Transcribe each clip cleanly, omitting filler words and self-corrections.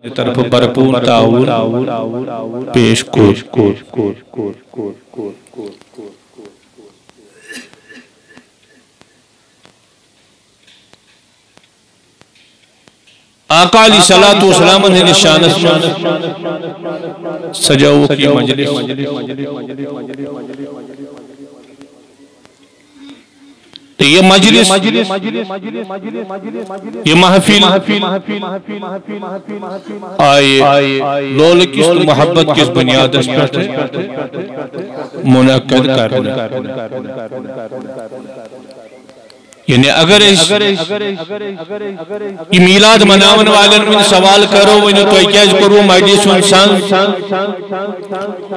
طرف بھرپور تعاون پیش کو آقا علیہ الصلوۃ والسلام نے نشانت سجاؤ کی مجلس تو یہ مجلس یہ محفل آئے لول کس محبت کس بنیاد اس پر منعقد کرنا یعنی اگر یہ میلاد مناون والن من سوال کرو ونی تو کیا کرو مجلس انسان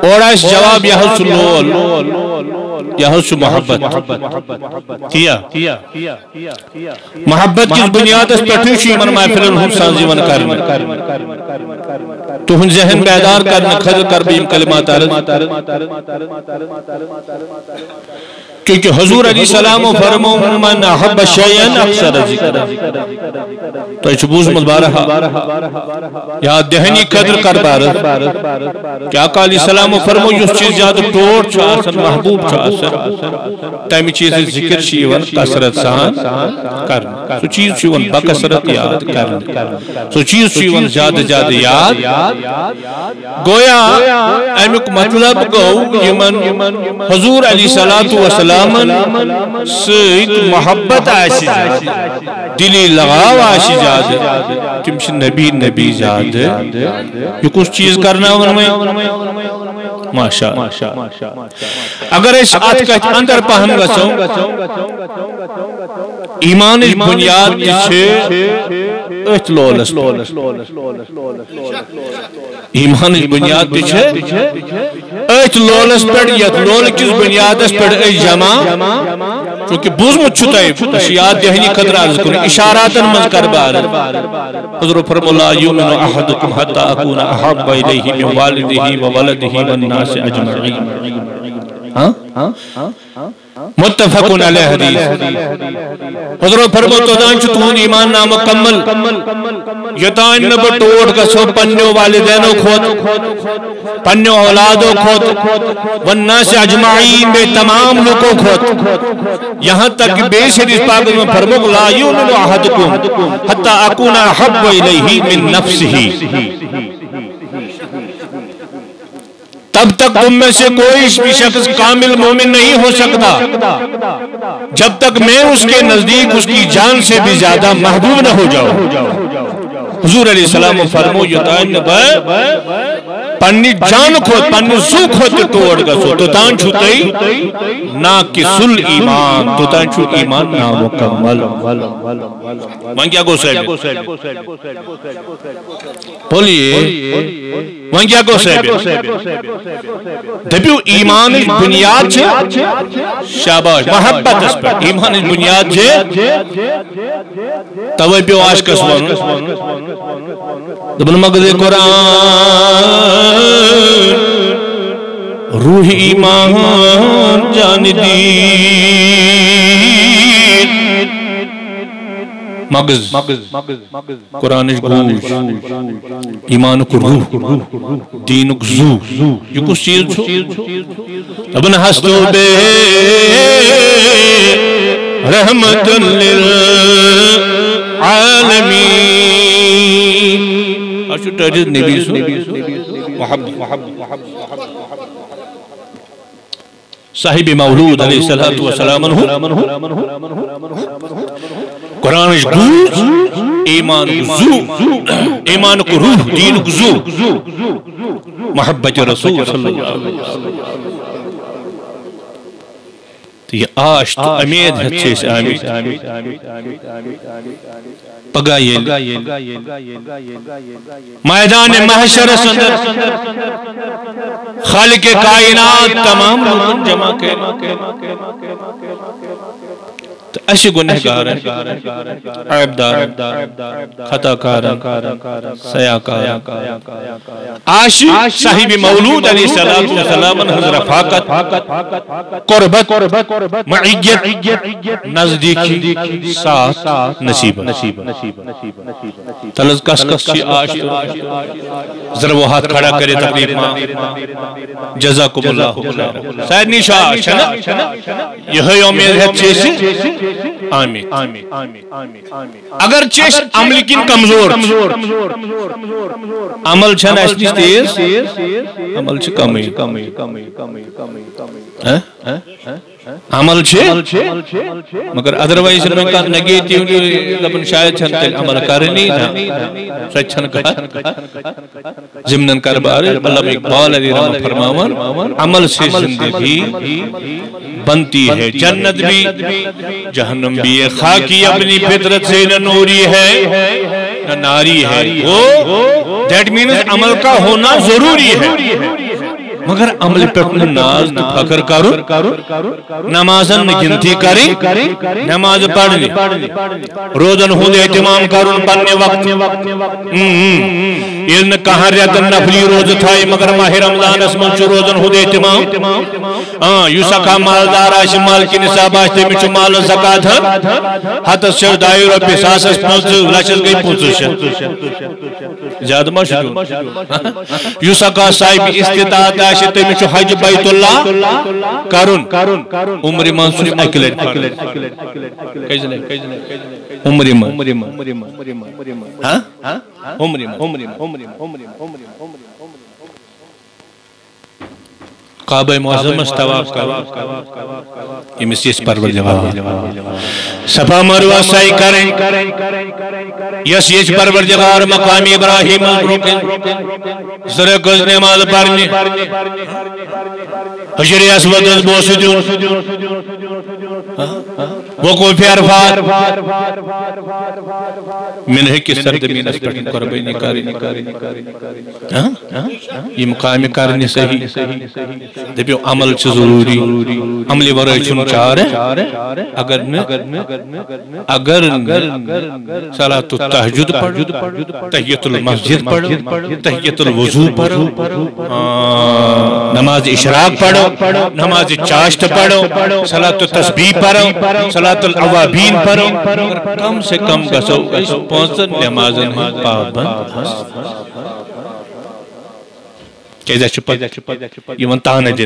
اور اس جواب یہ لول یہ محبت کیا محبت کس بنیاد اس پر من محفل الحسان زیون کرنا تو ہن ذہن بیدار کرنا خضر کر بیم کلمات عرض کیونکہ حضور علیہ السلام فرمو من احب شیئن اکثر ذکر تو اچھبوز مدبارہا یا دہنی قدر کر بارد کہ آقا علیہ السلام فرمو یس چیز زیادہ ٹوٹ چھاسن محبوب چھاسن تیمی چیز ذکر شیون کسرت سان کرن سو چیز شیون بکسرت یاد کرن سو چیز شیون زیادہ زیادہ یاد گویا امیک مطلب گو یمن حضور علیہ السلام سید محبت آشی جاد دلی لغاو آشی جاد تمش نبی جاد یہ کچھ چیز کرنا میں ماشاء اگر اس آت کا اندر پہم گسوں ایمان بنیاد چھے ایت لولس ایمان بنیاد چھے ایت لولس پر یت لول کس بنیاد اس پر ای جمع چونکہ بوزمت چھتائی اشیاد دہنی قدر عرض کریں اشاراتاً مذکر بار حضور فرم اللہ یومن احدکم حتی اکون احب الیہ من والدہ وولدہ والناس اجمعین متفقن علیہ حدیث حضور فرمو تو دان چھتون ایمان نامکمل یتان نبا ٹوٹ گسو پنیو والدینو کھوت پنیو اولادو کھوت والناس اجمعین بے تمام لوگوں کھوت یہاں تک بے شریف پاک میں فرمو لا یومن احدکم حتی اکون احب الیہ من نفسہ تب تک تم میں سے کوئی بھی شخص کامل مومن نہیں ہو سکتا جب تک میں اس کے نزدیک اس کی جان سے بھی زیادہ محبوب نہ ہو جاؤ حضور علیہ السلام فرمو یتائن پنی جان کھوت پنی زو کھوت توڑ گسو تو تان چھوٹائی ناقص ایمان تو تان چھوٹ ایمان نامکمل وہاں کیا گو صاحب بولیے وہاں کیا گو صاحب دبیو ایمان بنیاد چھے شاباش محبت اس پر ایمان بنیاد چھے توی پیو عاشق اسوان دبن مغز قرآن روح ایمان جان دین مغز قرآن گوش ایمان کو روح دین کو زو یہ کچھ چیز چھو ابن حسدو بے رحمت للعالمین اشو تجد نبی سو محبت صاحب مولود علیہ السلام قرآن گوش ایمان کو زو ایمان کو روح دین کو زو محبت رسول صلی اللہ علیہ وسلم تو یہ آش تو امید ہے چیز آمین پگا یہ میدان محشر سندر خالق کائنات تمام لوگوں جمع کے اسی گنہگار عیبدار خطا کار سیاکار عاشق صاحب مولود علیہ السلام ہز رفاقت قربت معیت نزدیکی ساتھ نصیب تلز کس کس چی عاشق ذرا وہ ہاتھ کھڑا کرے تقریب ماں جزاکم اللہ خیر سید نیشا شنا یہ امید ہے چیسی آمین اگر چیش عمل کن کمزور عمل چھن اس نش تیز عمل چھ کمی عمل چھ مگر ادروائز میں کا نگیٹیو دپن شاید چھن تیل عمل کرنی سچ چھن کر ضمن کربار علامہ اقبال علیہ رحمہ فرماون عمل سے زندگی بنتی ہے جنت بھی جہنم بھی ہے خاکی اپنی فطرت سے نہ نوری ہے نہ ناری ہے وہ دیٹ مینز عمل کا ہونا ضروری ہے مگر عمل پر ناز فخر کرو نمازن گنتی کریں نماز پڑھنی روزن ہود اہتمام کرن پننے وقت یہ کہاں ریتن نفلی روز تھائی مگر ماہ رمضان اسمن چو روزن ہود اہتمام یوسکا مالدار آشی مال کی نصاب آشتے میں چو مال زکاة حتس شر دائی روپی ساسس پونچ لچس گئی پونچ زیادہ مشہور یوسکا صاحب استطاعت آشی تیمی چو حج بیت اللہ کرن عمر منصور اکلت عمر کعبہ معظم استواف یہ مسیح پرور جواب صفا مروہ سائی کریں یس یہ پرور جگار مقامی ابراہیم زرق نماز پڑھنی حجر اسود بوسجود وقوف عرفات من ہے کس سردمین اس پڑھن قربینی کاری یہ مقامی کرنی صحیح دبیو عمل چھ ضروری عملی ورائے چھن چار ہے اگر صلاة التحجد پڑھ تحیت المسجد پڑھ تحیت الوضو پڑھ نماز اشراق پڑھو نماز چاشت پڑھو صلاة التسبیح پڑھو صلاة الاوابین پڑھو کم سے کم گسو پونسن نمازن پابند کیسا چھپا یہ من تانا دل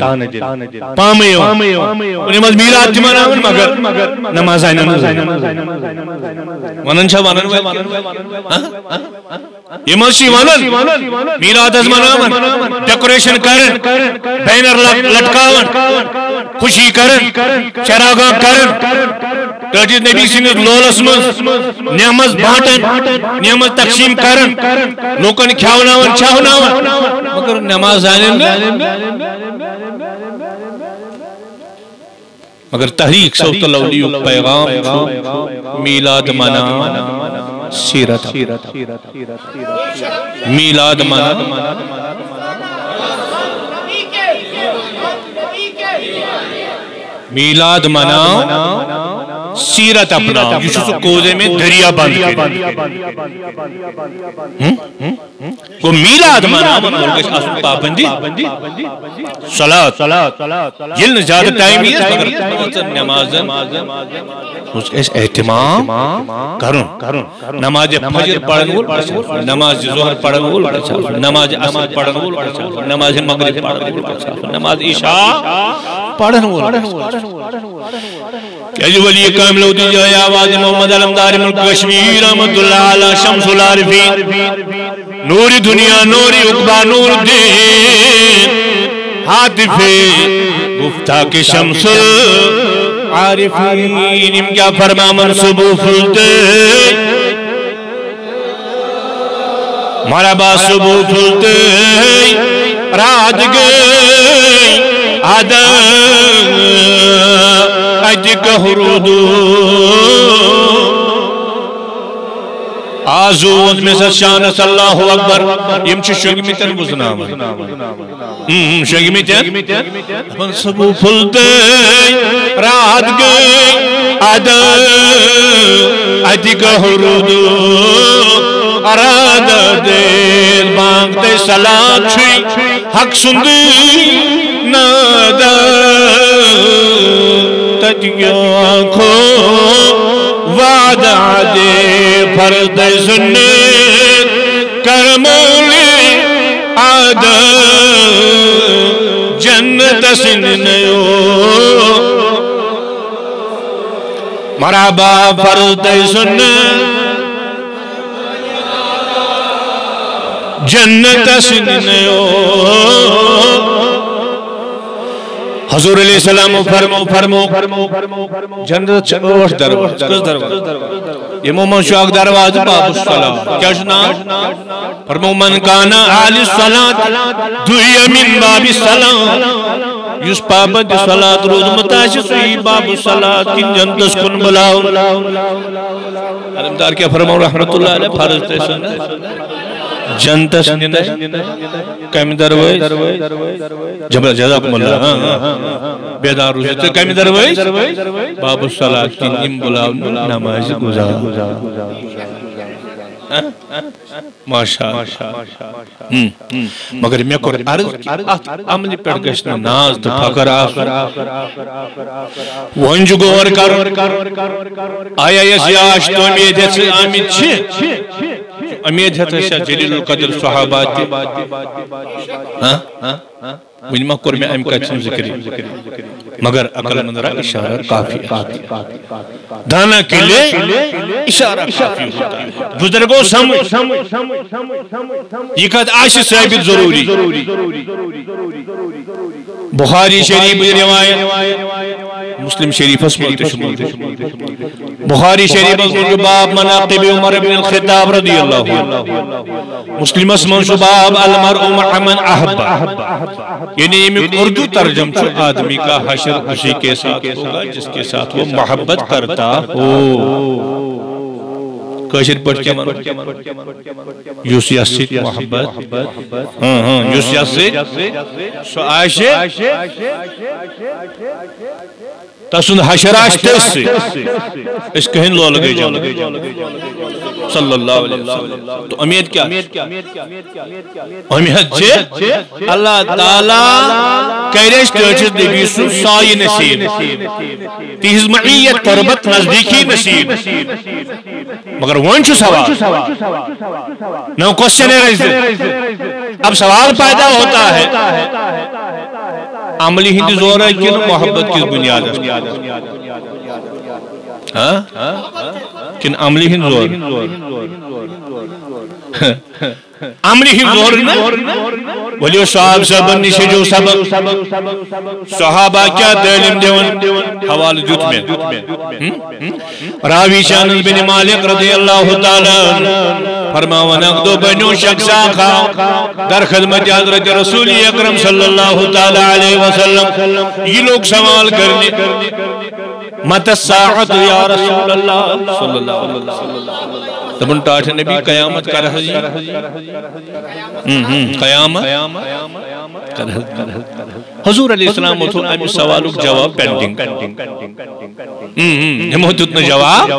پامیو نماز میلاد جماناون مگر نماز آئینا ونن چھا ونن یہ منشی ونن میلاد از مناون ڈیکوریشن کرن بینر لٹکاون خوشی کرن چراغاں کرن تاجی نبی سنید لولس من نعمت بانٹن نعمت تقسیم کرن لوکن کھاوناون چھاوناون مگر نماز آنے مگر تحریک صوت الاولیو پیغام میلاد منا سیرت میلاد منا میلاد منا سیرت اپنا یوسف کوزے میں دریا بند کے وہ میلاد منا ملکش آسن پابندی صلاة یہ زیادہ ٹائم ہی ہے مگر نمازن اس احتمام کرن نماز فجر پڑھن وول نماز ظہر پڑھن وول نماز عصر پڑھن وول نماز مغرب پڑھن وول نماز عشاء پڑھن وول کہ ولی کامل ہوتی جائے آواز محمد علمدار ملک کشمیر رحمت اللہ علی شمس العارفین نور دنیا نور عقبہ نور الدین حاطف گفتہ کے شمس العارفین کیا فرما منصبو فلتے مرحبا صبح فلتے رات گئی آدم اجک حرودو آزون میں سے شانس اللہ اکبر یم چھ شنگمیتن بزنام شنگمیتن اپن سبو پھل دے رات گئی ادی گہرودو ارادہ دیر مانگتے صلاة چھوئی حق سندی نادا تجیو آنکھو وعدہ دے فرد سنت کرمولی آدھا جنت سننیو مرحبا فرد سنت جنت سننیو حضور علیہ السلام فرمو جنت چوش درواز کس درواز یہ مومن شاک درواز باب الصلاة کیا شنام فرمو من کانا آلی الصلاة دوئی من باب الصلاة یس پابند صلاة روز متاشی سوئی باب الصلاة کن جنتس کن بلاؤ علمدار کیا فرمو رحمت اللہ علیہ فرض تے سنت جنتس ننش کمی درویز جبرا جزاکم اللہ بیدار روزی تو کمی درویز باب الصلاة کی نیم بلاؤ نماز گزار ماشاءاللہ مگر میں کور عرض کی عملی پر گشنا ناز تو پھکر آخر ونج گور کر آیا یہ سیاش تو امید ہے سے آمید چھے امید ہے تو جلیل القدر صحابات ونما کور میں ام کا چن ذکری مگر عقل مندرہ اشارہ کافی دانا کے لئے اشارہ کافی ہوتا ہے بزرگوں سمجھ یہ کہت عاشق ثابت ضروری بخاری شریف روایت مسلم شریف اسمال تشمول بخاری شریف اسمال باب مناقب عمر بن الخطاب رضی اللہ مسلم اسمال باب المرء مع من احب یعنی اردو ترجم چھو آدمی کا حشر اسی کے ساتھ ہوگا جس کے ساتھ وہ محبت کرتا ہو کشر پڑھ کیا مانو یو سیاست محبت یو سیاست سو عائشہ تسند حشراش تس اس کہن لو لگے جاؤ صلی اللہ علیہ وسلم تو امید کیا امید چھے اللہ تعالیٰ کہریش تیچز نبی سن سائی نصیب تیز معیت قربت نزدیکی نصیب مگر ونچو سوال نو کوسچن ہے اب سوال پیدا ہوتا ہے عملی ہندی زور ہے کہ محبت کس بنیاد ہے کن عملی ہند زور عملی ہند زور ولیو صحاب صاحب نیشے جو سبق صحابہ کیا تعلیم دیون حوال جت میں راوی شانل بن مالک رضی اللہ تعالیٰ فرماون اقدو بنو شخصا خواہ در خدمت حضرت رسول اکرم صلی اللہ تعالیٰ علیہ وسلم یہ لوگ سوال کرنے مت الساعت یا رسول اللہ صلی اللہ علیہ وسلم تبن ٹاٹھ نبی قیامت کر حضی قیامت کر حضور علیہ السلام تو امی سوالک جواب پینڈنگ ہمت اتنا جواب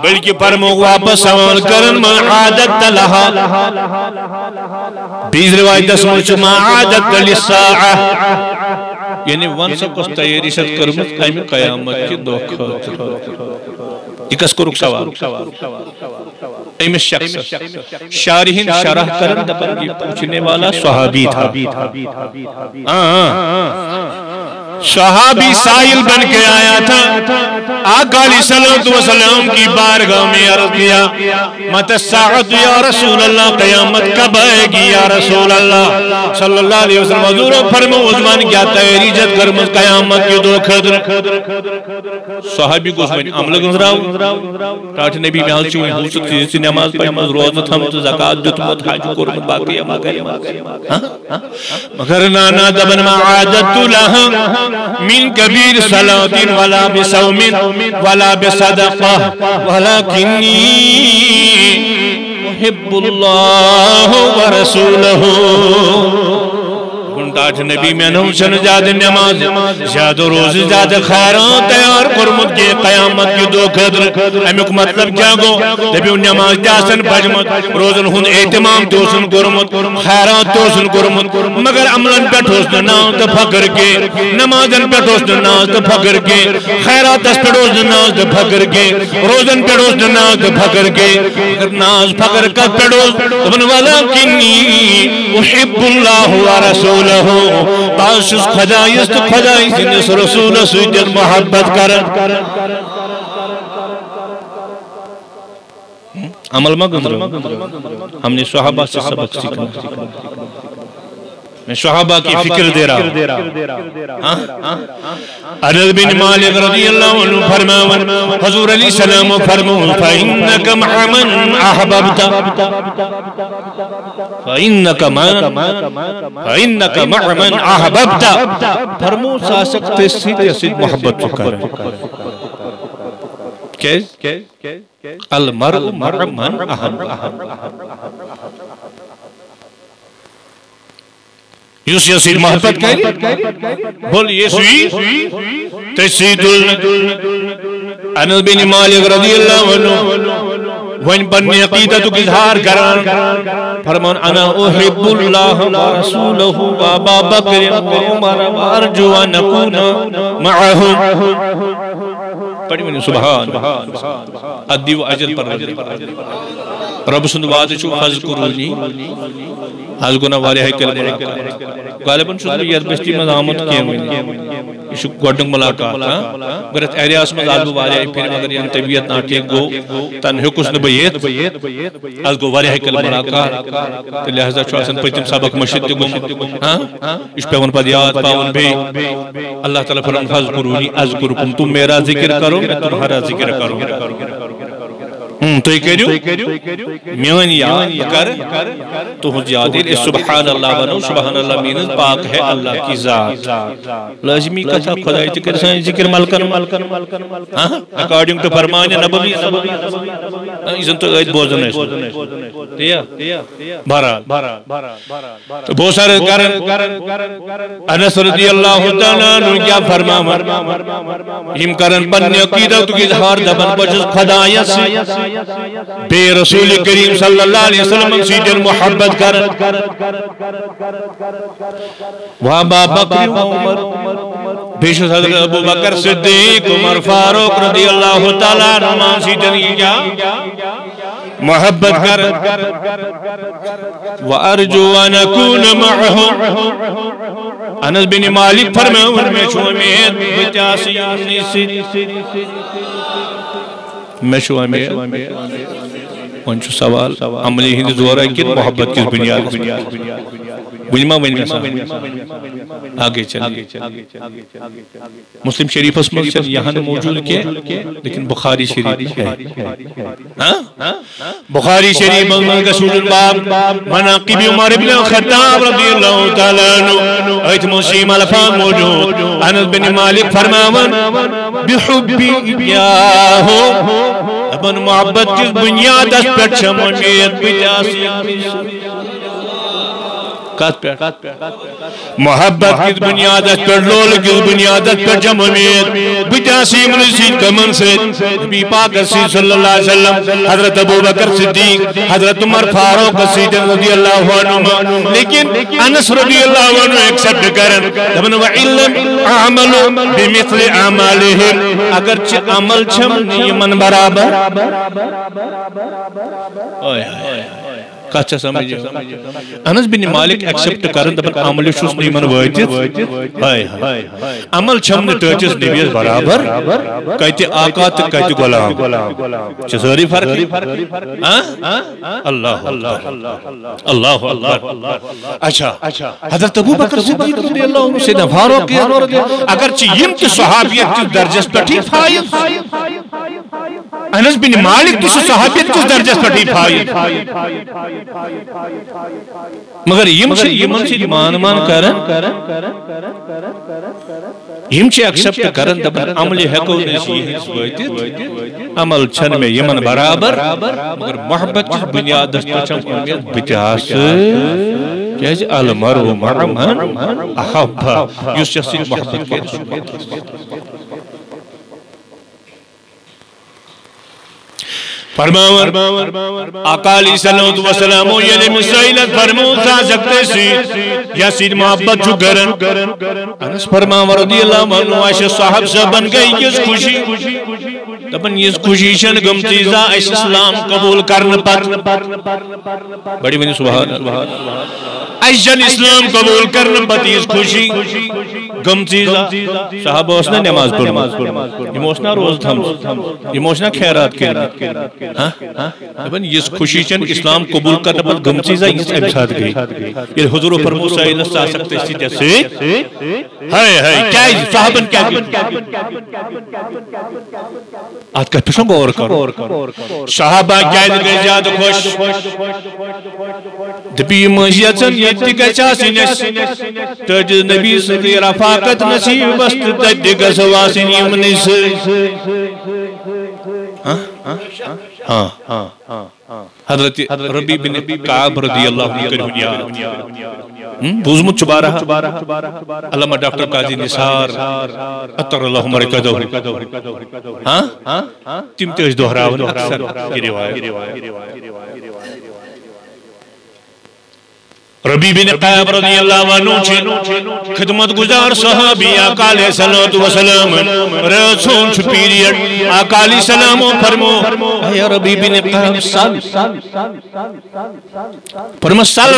بلکہ پرموگ واپس سوال کرن ما عادت لہا بیز روایت دسموچ ما عادت للساعة یعنی ونسا کس تیاری شد کرمت امی قیامت کی دو خاطر یہ کس کو رک سوال ایم شخص شارحین شرح کرن دبر یہ پوچھنے والا صحابی تھا صحابی سائل بن کے آیا تھا آقا علیہ السلام کی بارگاہ میں عرض کیا مت الساعت یا رسول اللہ قیامت کب آئے گی یا رسول اللہ صلی اللہ علیہ وسلم حضور فرمو عثمان کیا تیاری جد کرمت قیامت کی دو خدر صحابی کو عثمان عمل گنزراؤ ٹاٹھ نبی میں حل چوئیں حل سکتی جیسی نماز پڑھمت روزت ہمت زکاة جتمت حاج کرمت باقی مگر نانا دبن ما عادت لہا من كبير صلاة ولا بصوم ولا بصدقة ولكني أحب الله ورسوله تاج نبی میں نو چن زیادہ نماز زیادہ روز زیادہ خیران تیار کرمت کے قیامت کی دو قدر امیک مطلب کیا گو دبیو نماز جاسن بجمت روزن ہن اہتمام توسن کرمت خیرات توسن کرمت مگر عملن پہ ٹھوسن ناز تو فکر کے نمازن پہ ٹھوسن ناز تو فکر کے خیرات اس پہ ٹھوسن ناز تو فکر کے روزن پہ ٹھوسن ناز تو فکر کے اگر ناز فکر کا پہ ٹھوس ابن ولکنی احب اللہ ورسولہ تاشس خدایست خدای سنس رسول سویدن محبت کرن عمل ما گزر ہم نے صحابہ سے سبق سیکھنا میں صحابہ کی فکر دے رہا انس بن مالک رضی اللہ عنہ فرماون حضور علیہ السلام فرمون فإنک مع من احببت فإنک مع من احببت فرمون ساسکتے سیدھے سید محبت چکر المرء مع من احببت یوس یسید محبت کری بول یسوی تسید انس بن مالک رضی اللہ عنہ وین بنی عقیدت کی اظہار کران فرمان انا احب اللہ ورسولہ وابا بکر وعمر وارجو ان اکون معہم پڑھی منی سبحان ادی و اجل پر رب سند وعد چھو فذکرونی حض گناہ والی ہے کلمہ غالباً چھو یہ بستی میں آمد کیا ہوئی یہ گوڑنگ ملاقات گرت ایریاس میں ظالب والی ہے پھر مگر یہ طبیعت ناٹھیک گو تن حکس نبیت حض گو والی ہے کلمہ ملاقات لہذا چھو آسان پتیم سابق مشد گم اس پہ ان پر یاد پاون بھی اللہ تعالیٰ فرمان فذکرونی اذکرکم تم میرا ذکر کرو میں تمہارا ذکر کرو تو یہ کہریو میون یاد کر تو ہوں یادیر سبحان اللہ بنو سبحان اللہ مینز پاک ہے اللہ کی ذات لازمی کتا خدای ذکر سائن ذکر ملکن اکارڈنگ تو فرمان نبوی ازن تو ایت بوزن ہے بہرحال تو بہت سارے کرن انس رضی اللہ تعالیٰ عنہ کیا فرمان ہم کرن بنی عقیدت کی اظہار دبن بجز خدای سے بے رسول کریم صلی اللہ علیہ وسلم سیدن محبت کر وابا بکر عمر بیشت حضرت ابو بکر صدیق عمر فاروق رضی اللہ تعالیٰ عنہ سیدن کیا محبت کر وارجو ان اکون معہم انس بن مالک فرماؤں میں چھو امید بچاسی میں شو امیر ونچو سوال عملی ہندی دورہ کن محبت کس بنیاد بنیما آگے چلیں مسلم شریف اسمہ یہاں موجود کیا لیکن بخاری شریف ہے بخاری شریف رسول الباب مناقب عمر بن خطاب رضی اللہ تعالیٰ عنہ ایت مسیم الفام موجود انس بن مالک فرماون بحبی ایاہو ابن محبت کس بنیاد اس پر شمعیت بجاسی محبت کس بنیاد اس پر لول کس بنیاد اس پر جمعیت بجاسی منسید کمن سے نبی پاک صلی اللہ علیہ وسلم حضرت ابو بکر صدیق حضرت عمر فاروق صدیق رضی اللہ عنہ لیکن انس رضی اللہ عنہ ایکسپٹ کرن دبن وعلم اعمل بمثل اعمالہم اگرچہ عمل چھم نیمن برابر کچھ سمجھے انس بن مالک ایکسپٹ کرن دبن عمل شوس نیمن وائدت عمل چھم نٹوچس نبیس برابر کہتے آقا تک کہتے غلام چسوری فرق اللہ اللہ اللہ اچھا حضرت ابو بکر صدیق رضی اللہ عنہ سیدہ فاروق اگرچہ یم کی صحابیت کی درجس پر ٹھیک فائد انس بن مالک تو صحابیت کس درجس پٹی فائد مگر یمن سے مان کرن یم چھ ایکسپٹ کرن دپن عمل ہیکو نس واتت عمل چھن میں یمن برابر مگر محبت کس بنیاد پر چھم امید بتاس کیاز المرء مع من احب یس یس محبت کے فرماور آقا علیہ الصلوۃ والسلام یعنی مسائلت فرمون تھا سکتے سی یا سید محبت چو گرن انس فرماور رضی اللہ عنہ عائشہ صاحب سے بن گئی کس خوشی دپن یہ خوشی شن گم چیزا اس اسلام قبول کرن پر بڑی ونی سبحان اللہ ایشن اسلام قبول کرن پر یہ خوشی گم چیزا صحابہ اسنا نماز پڑھنا یہ روز تھم یہ خیرات کرنا یہ خوشی چن اسلام قبول کرنے پر گم چیزا یہ ام ساتھ گئی یہ حضور فرمو سائلس سا سکتے اسی جیسے کیا صحابن کیا آت کا پشن غور کرو صحابہ کیا گئی زیادہ خوش دبی مجیتن یتی گچا سینس تج نبی صلی رفاقت نصیب بست تج گسواسن یمنس حضرت ربی بن کعب رضی اللہ عنہ کے دنیا بوزمت چبارہ علامہ ڈاکٹر قاضی نثار اطر اللہ مرکدہ تم تیج دہراون اکثر یہ روایت ربی بن قعب رضی اللہ عنہ خدمت گزار صحابی آقا علیہ السلام رسون چھ پیریڈ آقا علیہ السلام فرمو یا ربی بن قعب سال فرمو سال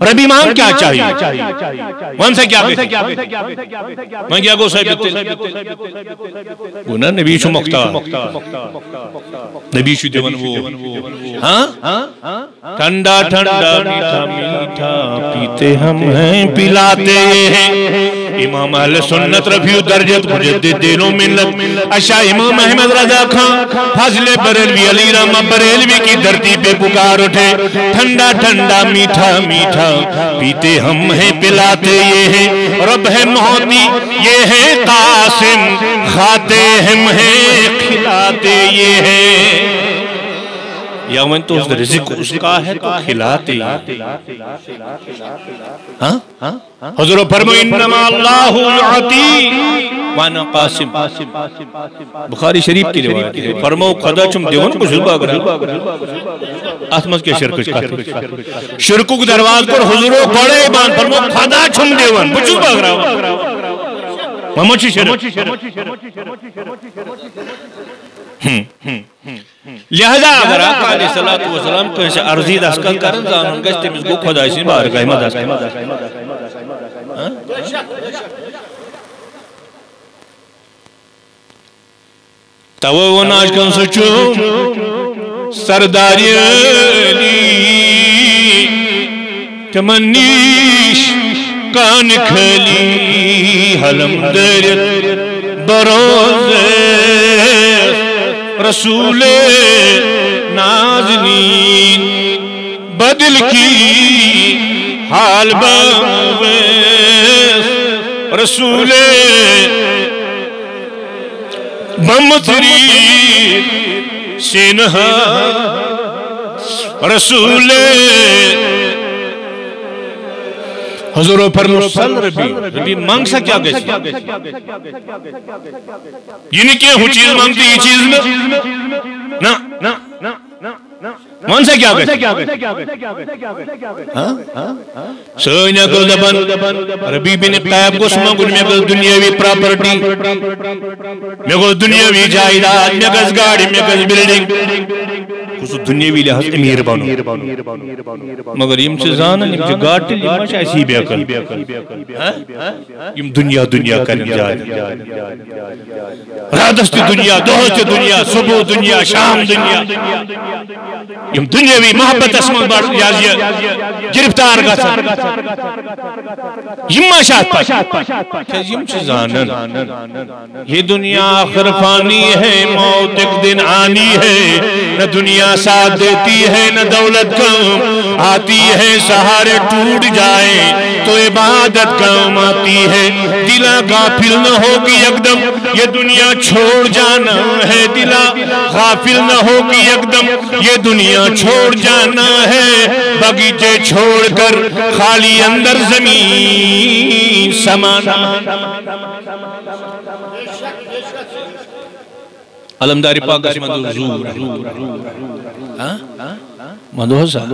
ربی مانگ کیا چاہیے وہاں سے کیا میں کیا گو صاحب گونا نبی شو مختار نبی شو دیون وہ ٹھنڈا ٹھنڈا میٹھا میٹھا پیتے ہم ہیں پلاتے ہیں امام اہل سنت رفیع درجت مجدد دین و ملت اشاہ امام احمد رضا خان فضل بریلوی علی رحمہ بریلوی کی دھرتی پہ پکار اٹھے ٹھنڈا ٹھنڈا میٹھا میٹھا پیتے ہم ہیں پلاتے یہ ہیں رب ہے محتی یہ ہے قاسم کھاتے ہم ہیں کھلاتے یہ ہیں یا من تو اس رزق اس کا ہے تو کھلاتے حضور فرمو انما اللہ یعطی وانا قاسم بخاری شریف کی روایت ہے فرمو خدا چم دیون کو ظلبہ گرہ آتمز کے شرکش کہتے شرکو کو درواز پر حضورو بڑے بان فرمو خدا چم دیون بچو گرہ ممچی شرک لہذا اگر آقا علیہ السلام کو ایسے عرضی دستکل کرن زانن گشت تمیز گو خدا اسی بارگاہ میں دستکل تو وہ ناش کن سچو سرداری علی تمنیش کان کھلی حلم درد بروز رسول نازنین بدل کی حال بویس رسول بمتری سینہا رسول حضور فرمو سل ربی مانگ سا کیا گئے یہ نہیں کہ ہوں چیز مانگتی یہ چیز میں مان سے کیا گئے سوئنہ کو دبن ربی بن قیب کو سمانگن میں گل دنیاوی پراپرٹی میں گل دنیاوی جائیداد میں گل گاڑی میں گل بلڈنگ دنیاوی لحاظ امیر بنو مگر یم چھ زانن یم چھ گاٹل یم چھ اسی بیکل یم دنیا دنیا کرن جائے راتس تہ دنیا دہس تہ دنیا صبح دنیا شام دنیا یم دنیاوی محبتس من بڑ گرفتار گژھن یم شات یم چھ زانن یہ دنیا آخر فانی ہے موت ایک دن آنی ہے نہ دنیا ساتھ دیتی ہے نہ دولت کام آتی ہے سہارے ٹوٹ جائے تو عبادت کام آتی ہے دلا غافل نہ ہوگی یکدم یہ دنیا چھوڑ جانا ہے دلا غافل نہ ہوگی یکدم یہ دنیا چھوڑ جانا ہے باغیچے چھوڑ کر خالی اندر زمین سمانا علمداری پاک اس مندو زور مندو حسا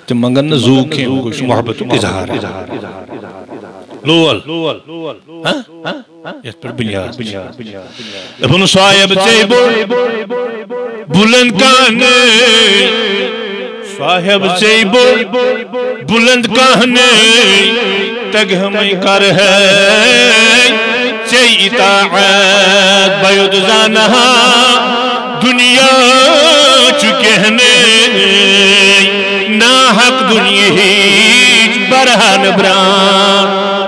تم منگن زو کھیں کچھ محبت اظہار لول یہ پر بنیاد ابن صاحب چیبو بلند کانے صاحب چیبو بلند کانے تگ ہمیں کر ہے چی اطاعت بیود زانہا دنیا چکہنے نا حق دنیا ہیچ برہن بران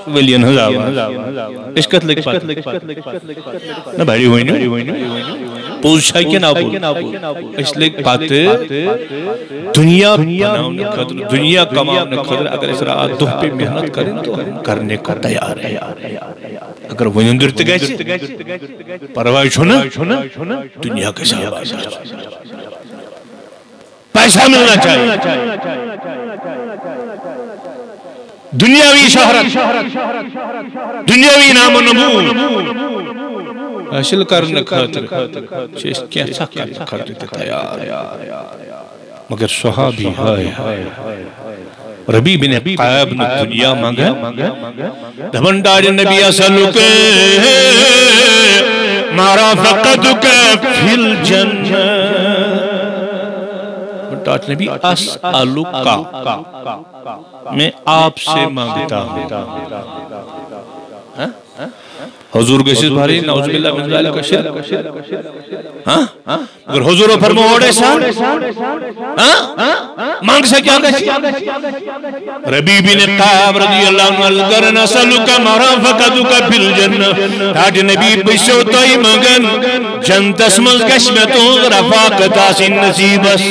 ولین ہزاوہ اشکت لکھ پات نا بھائی ہوئی نہیں پوز شائی کے نا پوز اس لکھ پاتے دنیا بناؤں قدر دنیا کماؤں قدر اگر اس رات دو پہ محنت کریں تو کرنے کو تیار ہے اگر وہ اندرت گئے پروائی چھونا دنیا کے ساتھ پیسہ ملنا چاہیے دنیاوی شہرت دنیاوی نام و نمود حاصل کرنے خاطر چیز کیسا کرنے تیار مگر صحابی ہائے ربی بن قائب نے دنیا مانگا دھمن ڈاڑی نبی اسلوکے مارا فقدکا فی الجنہ ڈاڑی نبی اسلوکا میں آپ سے مانگتا ہوں حضور گشت بھاری نعوذ باللہ من ذالک شرک اگر حضور فرموڑے سان مانگ سے کیا گشت ربی بن قائب رضی اللہ عنہ الگرن اسلوکا مرافقتک فی الجنہ تاج نبی بشو توی مگن جنت اسمز کشمتو رفاقت آسین نصیبس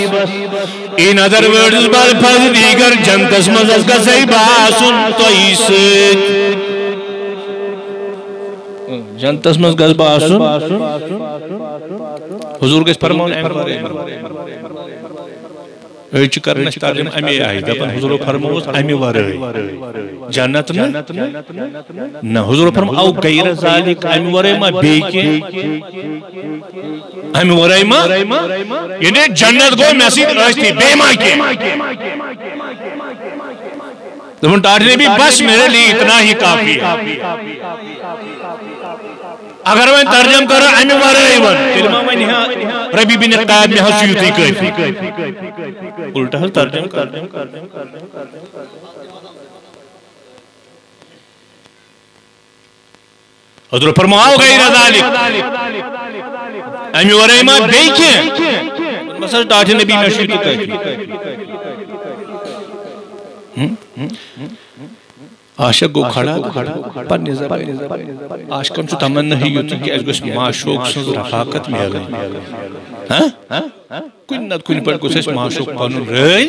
in other words بار پھر دیگر جنت اسمز اس کا زیبا سن توی ست جنت اسمز گزبا سن حضور کے فرمان ایچ کرنے ترجم امی آئی دپن حضور فرموز امی ورائی جنت نا حضور فرموز او غیر ذالک امی ورائی ما بیکی امی ورائی ما یعنی جنت گو مسید اشتی بے ما کی دپن تارجم بھی بس میرے لیے اتنا ہی کافی ہے اگر میں ترجم کرو امی ورائی ون تلما میں نہاں ربی بن قائب میں حسیوتی کافی الٹا ہے ترجم کر حضور فرماؤ غیر ذالک امی ورائی ما بیکیں مثلا تاج نبی میں حسیوتی کافی عاشق گو کھڑا پر نظر عاشقن چو تمنا ہی ہوتی کہ اس گوش معشوق سن رفاقت میں آگئی کن نہ کن پر کچھ اس معشوق پانون رہی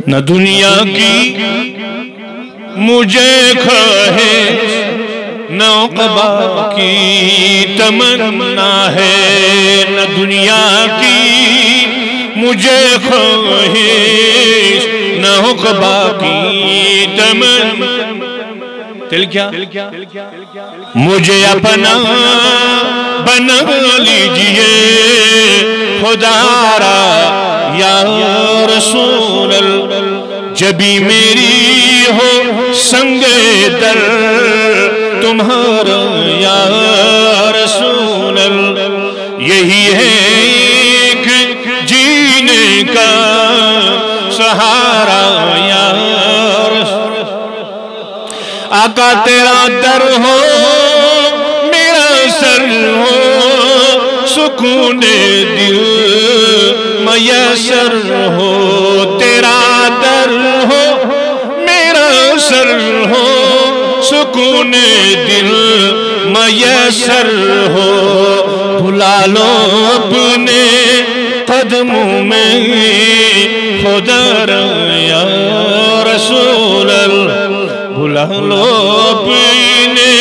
نہ دنیا کی مجھے خواہش نہ عقبہ کی تمنا ہے نہ دنیا کی مجھے خواہش نہ عقبہ کی تمنا تل کیا مجھے اپنا بنا لیجئے خدا را یا رسول جبھی میری ہو سنگ در تمہارا یا رسول اللہ، یہی ہے ایک جینے کا سہارا یا رسول اللہ۔ آقا تیرا در ہو میرا سر ہو، سکون دل میسر ہو، تیرا در ہو میرا سر ہو، سکون دل میسر ہو، بھلا لو اپنے قدموں میں خدا را یا رسول اللہ، بھلا لو اپنے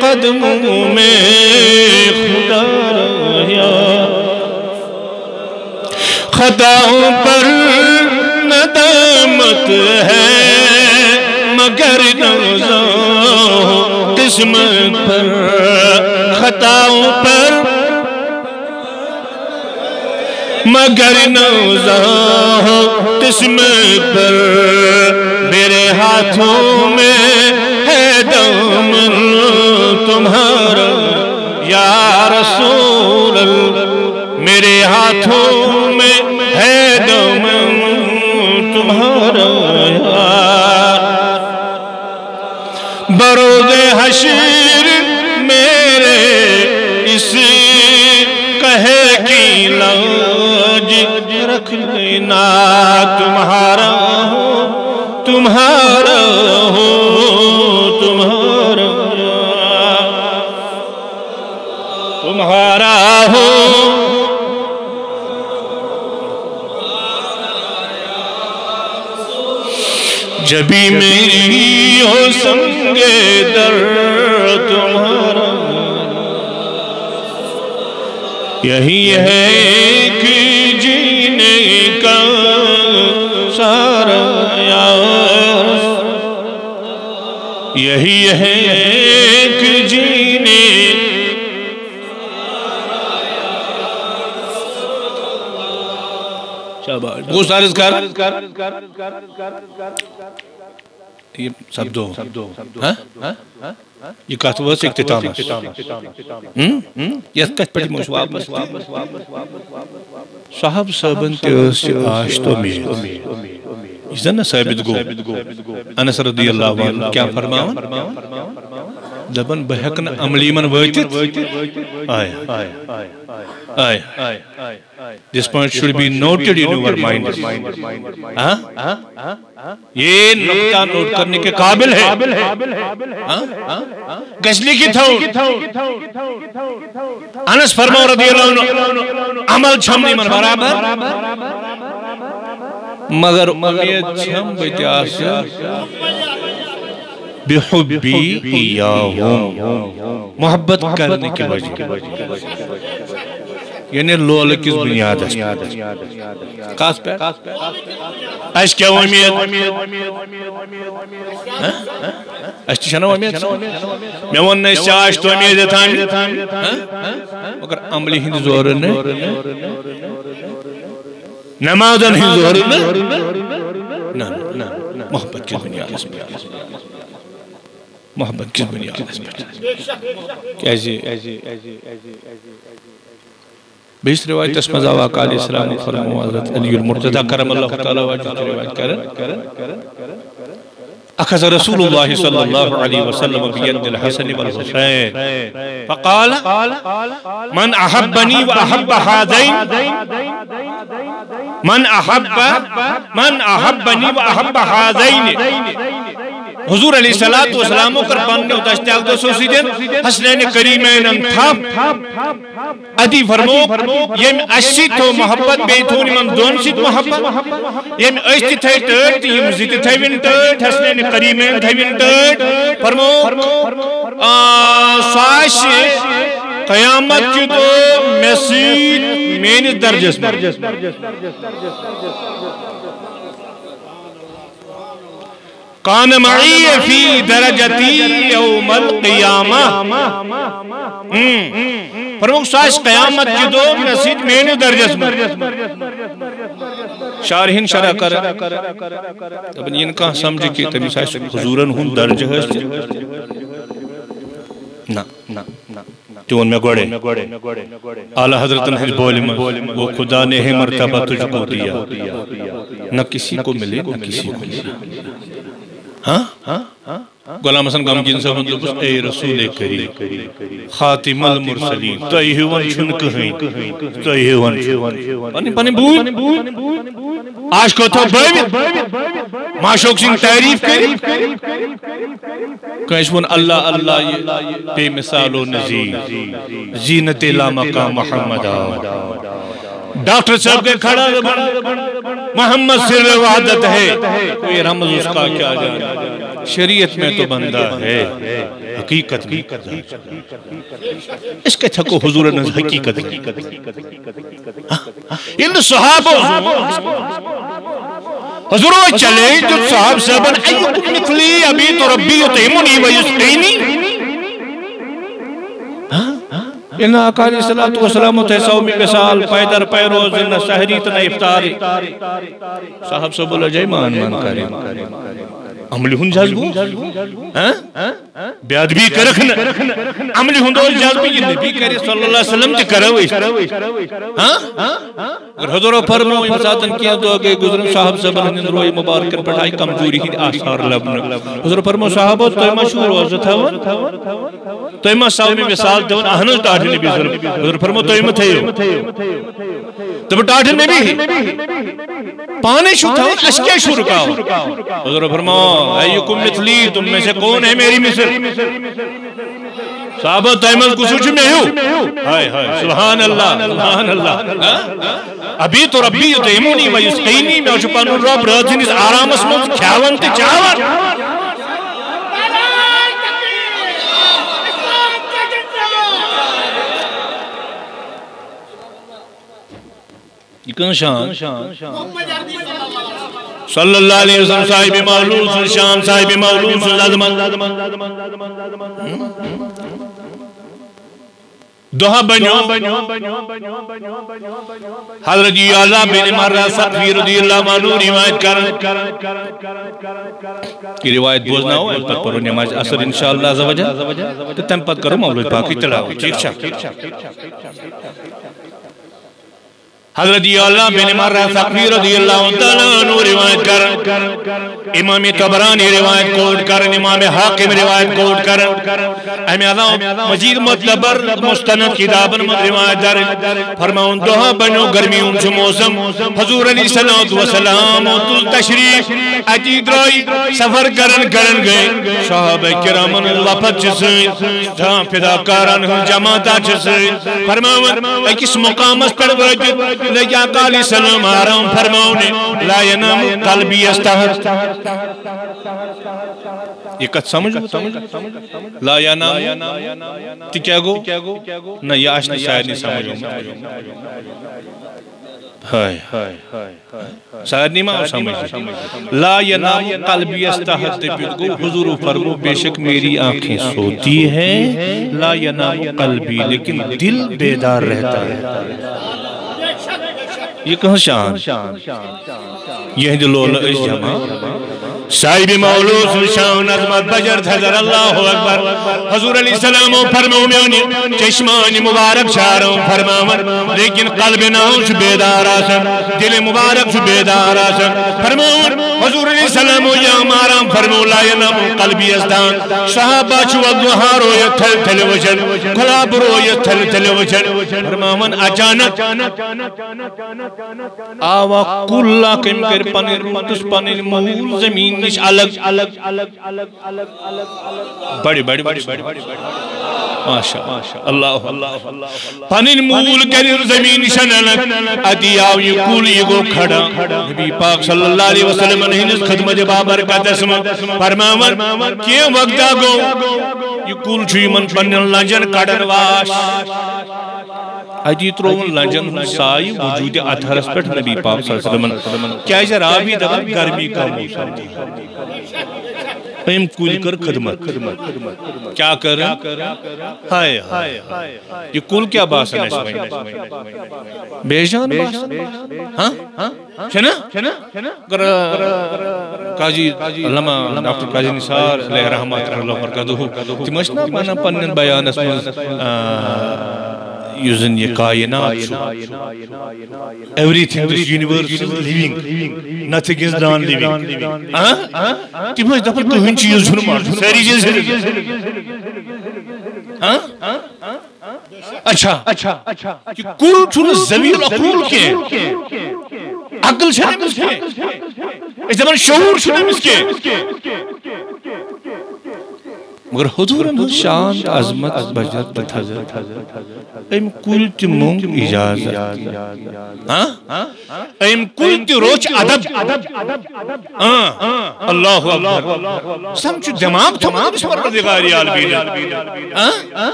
قدموں میں خدا را یا۔ خطاؤں پر ندامت ہے مگر نازاں قسمت پر، خطاؤں پر مگر نازاں قسمت پر، میرے ہاتھوں میں ہے دامن تمہارا یا رسول اللہ، میرے ہاتھوں میں ہے دامن تمہارا یا۔ بروز حشر میرے اس کہے کی لاج رکھ لینا، تمہارا ہو تمہارا ہو تمہارا تمہارا ہو۔ جبھی میری ہو سنگے در تمہارا، یہی ہے ایک جینے کا سارا یا، یہی ہے ایک جینے شاباش بہت عرض کر یہ سب دو یہ کہت وس اختتام یہ کہت پڑی موش واپس صاحب صاحبن تیس آش تو مید یہ زن ثابت گو انس رضی اللہ عنہ کیا فرماؤن دبن بہکن عملی من ویتت This point should be noted in your mind. یہ نقطہ نوٹ کرنے کے قابل ہے گسلی کی تھو انس فرماؤ رضی اللہ عنہ عمل چھمنی من برابر مگر امید چھم بیتیاس بحبی ایاہم محبت کرنے کی وجہ یعنی لول کس بنیاد ہے کاس پہ اس کیا امید اس چھنا امید میں ون اس چاش تو امید تھا مگر عملی ہند زور نے نمازن ہند زور نے محبت کس بنیاد ہے محبت کس بنیاد ہے کیسے بیس روایت اس مزا واقع علیہ السلام فرمو حضرت علی المرتضی کرم اللہ تعالی وجہ روایت کرن اخذ رسول اللہ صلی اللہ علیہ وسلم بید الحسن والحسین فقال من احبنی و احب حاذین من احبنی و احب حاذین حضور علیہ السلام کر پاننے ہوتا اشتیاق دو سوسی دین حسنین کریمین انتھاب ادھی فرمو یم اشی تو محبت بیتونی من دون سید محبت یم اشتی تھے ٹرٹ یم زیتی تھے ونٹرٹ حسنین کریمین تھے ونٹرٹ فرمو ساش قیامت کی دو مسید مین درجس کان معی فی درجتی یوم القیامہ فرموک ساش قیامت کی دو نصید مینو درجس شارحین شرح کر اب ان کا سمجھ کی تبھی ساش حضورن ہون درجہ ہے نا تیون میں گوڑے اعلی حضرت ہنز بول میں وہ خدا نے ہے مرتبہ تجھ کو دیا نہ کسی کو ملے نہ کسی کو ملے ہاں غلام حسن غمگین صاحب مطلب اے رسول کریم خاتم المرسلین تۄہہِ ہیوٗ چھُنہٕ کٕہٕنۍ تۄہہِ ہیوٗ پنٕنۍ پنٕنۍ بوٗلۍ عاشقو تھوٚو بٲوِتھ معشوق سٕنٛدۍ تعریٖف کٔرِتھ کٲنٛسہِ ووٚن اللہ اللہ یہِ بے مثالو نظیٖر زینت لامقام محمد ڈاکٹر صاحب کے کھڑا محمد سر وحدت ہے کوئی رمز اس کا کیا جانا شریعت میں تو بندہ ہے حقیقت میں اس کے تھکو حضور نز حقیقت ان صحابہ حضور چلے جو صحاب صاحبن ایوکم مثلی ابی تو ربی یطعمنی ویسقینی ان آقا علیہ السلام و تحساو میں مثال پیدر پیروز ان سحری تنا افطاری صاحب سے بولا جائے مان کریں عملی ہن جذبو بیاد بھی کرکھن عملی ہن دوز جذبو یہ نبی کرے صلی اللہ علیہ وسلم تی کرویش اور حضور فرمو انساتن کیا دو آگے گزرم صاحب سے بلند روی مبارکر پڑھائی کمزوری ہی آثار لبن حضور فرمو صاحبو تو مشہور وزت ہوا تو ما ساومی مثال دون اہنوز ڈاٹھ نبی حضور فرمو تو ما تھیو تو ڈاٹھ نبی پانے شو تھا اس کیا شو رکاو حضور فرمو ایوکم مثلی تم میں سے کون ہے میری مثل صحابہ تیمز کو سوچ میں ہو سبحان اللہ سبحان اللہ ابھی تو ربی یطعمنی ویسقینی میں چھپانو رب راتن اس آرام اسمت کھاون تے چاون یہ کن شان صلی اللہ علیہ وسلم صاحب مولود شان صاحب مولود عظمت دوہا بنیو حضرت یعلا بن مرہ صفی رضی اللہ عنہ روایت کی روایت بوزنا ہو اس پر پڑھو نماز اثر انشاءاللہ عز و جل تو تم پت کرو مولود پاکی تلاو ٹھیک شاک حضرت یعلا بن مرہ صفی رضی اللہ عنہ روایت کر امام طبرانی روایت کوٹ کر امام حاکم روایت کوٹ کر اہمی اللہ مجید مطلبر مستند کتابن من روایت در فرماؤن دوہا بنو گرمیون چو موسم حضور علیہ السلام تل تشریف اتی درائی سفر کرن گئے صحابہ کرامن وفت چسید جہاں فداکاران جماعتا چسید فرماؤن ایکس مقامت پر وجد لیکن آقا علیہ السلام آرام فرماؤنے لا ینام قلبی استحد یہ کت سمجھ لا ینام تی کیا گو نا یہ آشنا شاید نہیں سمجھو شاید نہیں ماں سمجھ لا ینام قلبی استحد گو حضور فرمو بے شک میری آنکھیں سوتی ہیں لا ینام قلبی لیکن دل بیدار رہتا ہے یہ کہاں شان یہ دلول اس جمع صاحب مولود شان عظمت بجر حضر اللہ اکبر حضور علیہ السلام فرمو میں چشمان مبارک شاروں فرماون لیکن قلب ناؤش بیدار آسن دل مبارک بیدار آسن فرماون حضور علیہ السلام یا مارام فرمو لا ینام قلبی ازدان صحابہ چو اگوہا رویت تھل تھل وشن کھلاب رویت تھل تھل وشن فرماون اچانک آوا کلا کم کر پنی روتس پنی مول زمین نش الگ بڑی ماشاء اللہ پنن مول کر زمین نشن الگ ادی آو یہ کول یہ گو کھڑا نبی پاک صلی اللہ علیہ وسلم نے خدمت بابرکت اسم فرماون کیا وقت گو یہ کول چھوئی من پنن لنجن کڑن واش ادی ترون لنجن سائی وجود اتھرس پٹھ نبی پاک صلی اللہ علیہ وسلم کیا جرابی دبا گرمی کا موسم ایم کل کر خدمت کیا کر ہائے یہ کل کیا باسن اس وین بے جان باسن چھنا اگر قاضی علامہ ڈاکٹر قاضی نثار علیہ رحمت اللہ برکاتہ تمشنا بنا پنن بیانس من یوزن یہ کائنات everything this universe is living nothing is non living تم دپن کہین چیز چھن مار ساری چیز اچھا کہ کل چھن زمین عقول کے عقل چھن مس کے اس دپن شعور چھن مس کے مگر حضور شان عظمت بجت حضرت ام کل تمونگ اجازت ام کل تی روچ ادب اللہ اکبر سمجھ دماغ تمام اس پروردگار عالمین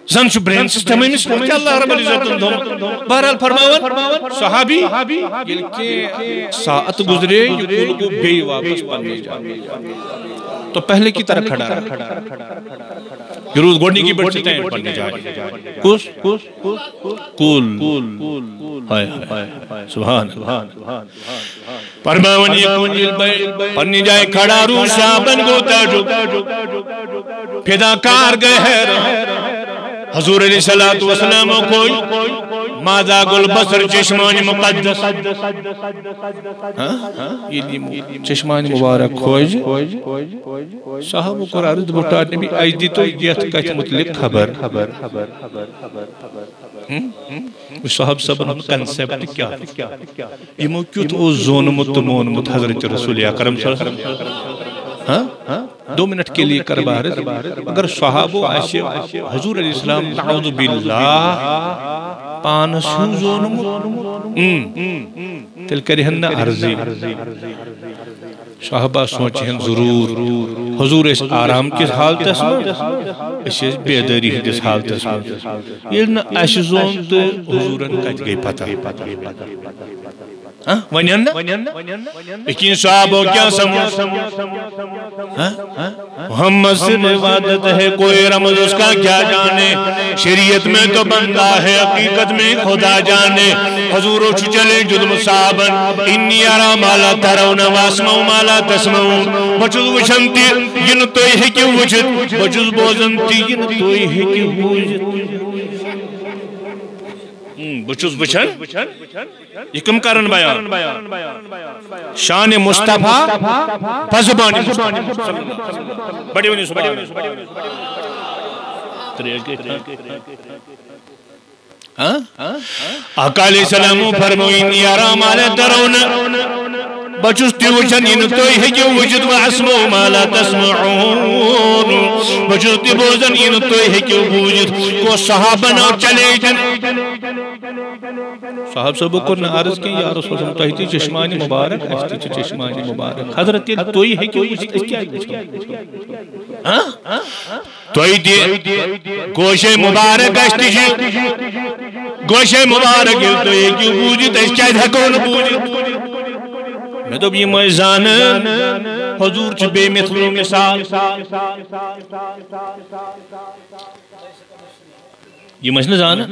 زن چھ برین سسٹم امس پہ اللہ رب العزت بہرحال فرماون صحابی یل کہ ساعت گزرے یہ کل کو بے واپس پنے جائے تو پہلے کی طرح کھڑا رہا یروز گوڑنی کی بڑھ سکتے ہیں پڑھنے جائے کس کل سبحان فرماون یہ کنجل پڑھنے جائے کھڑا رو شابن گوتا جو فداکار گہر حضور علیہ السلام کوئی ماذا گل بصر چشمان مقدس چشمان مبارک کھوج صاحب کو عرض بٹانے بھی آج دی تو یہ کہت متعلق خبر صاحب سبن کنسپٹ کیا یہ مو کیوں تو زون متمون مت حضرت رسول اکرم صلی اللہ علیہ وسلم 2 منٹ کے لیے کر بارد اگر صحابو عاشق حضور علیہ السلام نعوذ باللہ پانسو زونمو تل کرہن عرضی صحابہ سوچیں ضرور حضور اس آرام کس حالت میں اس بیداری کس حالت میں یہ نا اشزون تو حضورن کت گئی پتہ ونین لیکن صحابوں کیا سمجھ محمد سے عبادت ہے کوئی رمض اس کا کیا جانے شریعت میں تو بندہ ہے حقیقت میں خدا جانے حضورو چلے جدم صحابن انی ارا مالا ترون واسمو مالا تسمون بچوز وشنتی ین توی ہے کیوں وچت بچوز بوزنتی ین توی ہے کیوں وچت بچوز بچن یہ کم کارن بیان شان مصطفیٰ فزبانی بڑی ونی سبحان آقا علیہ السلام فرموین یا رامال ترون بچوز تیوچن ان توی ہے جو وجد و اسمو مالا تسمعون بچوز تیوزن ان توی ہے جو وجد کو صحابہ نو چلے صحاب سبو کو عرض کی یا رسول اللہ تحتی چشمانی مبارک اشتی چشمانی مبارک حضرت توی ہے جو وجد اس کیا توی دی گوشے مبارک اشتی گوشے مبارک توی ہے جو وجد اس کیا دھکون وجد میں تو یہ میزان حضور چھ بے مثل مثال یہ مجھنے جانا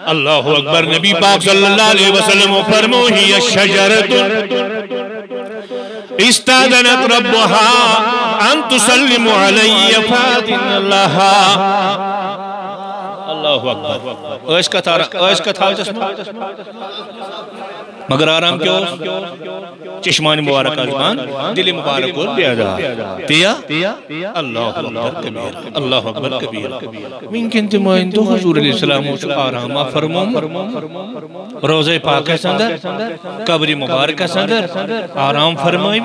اللہ اکبر نبی پاک صلی اللہ علیہ وسلم فرمو ہی الشجرت استاذنت ربها ان تسلم علی فاتن اللہ اللہ اکبر عیش کا تھا جسمہ مگر آرام کیا ہو چشمان مبارک آزمان دل مبارک اور بیادہ تیا اللہ اکبر کبیر اللہ اکبر کبیر من کنت مائن تو حضور علیہ السلام آرام فرموم روزہ پاک سندر قبر مبارک سندر آرام فرمائی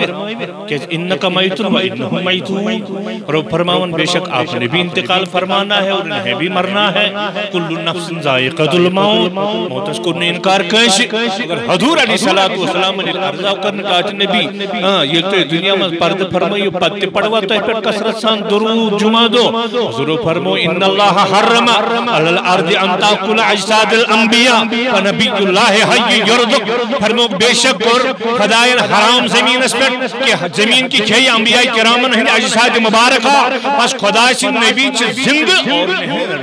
کہ انکا میتون و انہم میتون رب فرماون بے شک آپ نے بھی انتقال فرمانا ہے اور انہیں بھی مرنا ہے کل نفس ذائقۃ الموت موت اس کو انکار کیسے اگر حضور حضور علیہ السلام نے عرضہ کرنے کا نبی یہ تو دنیا میں پرد فرمائیو پتی پڑوا تو پر کثرت سان درود جمعہ دو حضور فرمو ان اللہ حرم علی الارض ان تاکل اجساد الانبیاء فنبی اللہ حی یرزق فرمو بے شک اور خدایان حرام زمین اس پر کہ زمین کی کھئی انبیاء کرامن ہند اجساد مبارکہ بس خدا سے نبی زندہ اور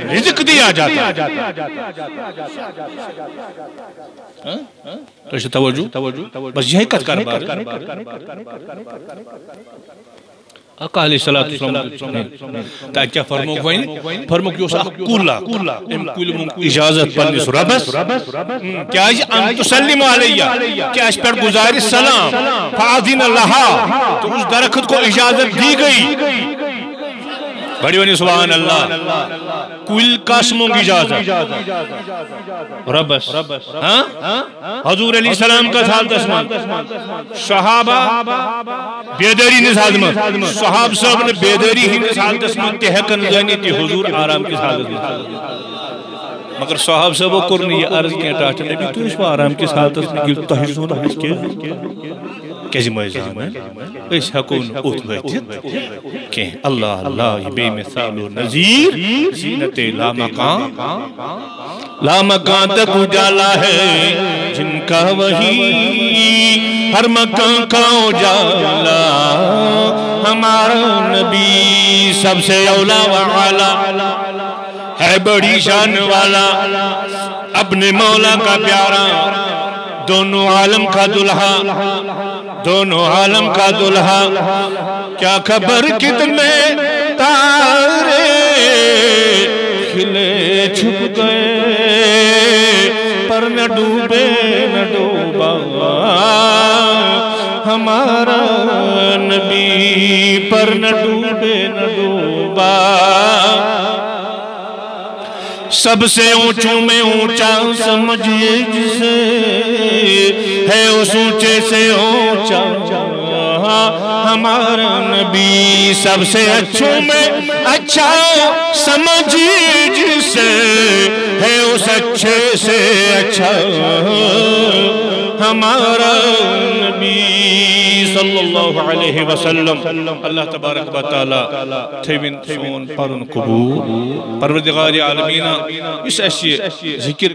رزق دیا جاتا تو توجہ بس یہی کت کر بار آقا علیہ السلام تا کیا فرموک وین فرموک یوسا کولا ام کل من اجازت پنس ربس کیا ان تسلم علیہ کیا اس پر گزاری سلام فاذن لہا تو اس درخت کو اجازت دی گئی بڑی ونی سبحان اللہ کل قسموں کی اجازت ربس حضور علیہ السلام کا سال دسمان صحابہ بیداری نسال دسمان صحاب صاحب نے بیداری ہی نسال دسمان تحقن جانی تی حضور آرام کی سال دسمان مگر صحاب صاحب وہ کرنی یہ عرض کیا ٹاٹا نبی تو اس وہ آرام کی سال دسمان کی تحرزون حج کے کیسی معزام ہے اس حقون اتویت کہ اللہ اللہ یہ بے مثال و نظیر زینت لا مکان تک اجالا ہے جن کا وہی ہر مکان کا اجالا ہمارا نبی سب سے اولا وعلا ہے بڑی شان والا اپنے مولا کا پیارا دونوں عالم کا دلہا دونوں عالم کا دلہا کیا خبر کتنے تارے کھلے چھپ گئے پر نہ ڈوبے نہ ڈوبا ہمارا نبی پر نہ ڈوبے نہ ڈوبا سب سے اونچوں میں اونچا سمجھئے جسے ہے اس اونچے سے اونچا ہمارا نبی سب سے اچھوں میں اچھا سمجھئے جسے ہے اس اچھے سے اچھا ہمارا نبی صلی اللہ علیہ وسلم اللہ تبارک و تعالی تھیوین سون پرن قبول پروردگار عالمین اس ایسی ذکر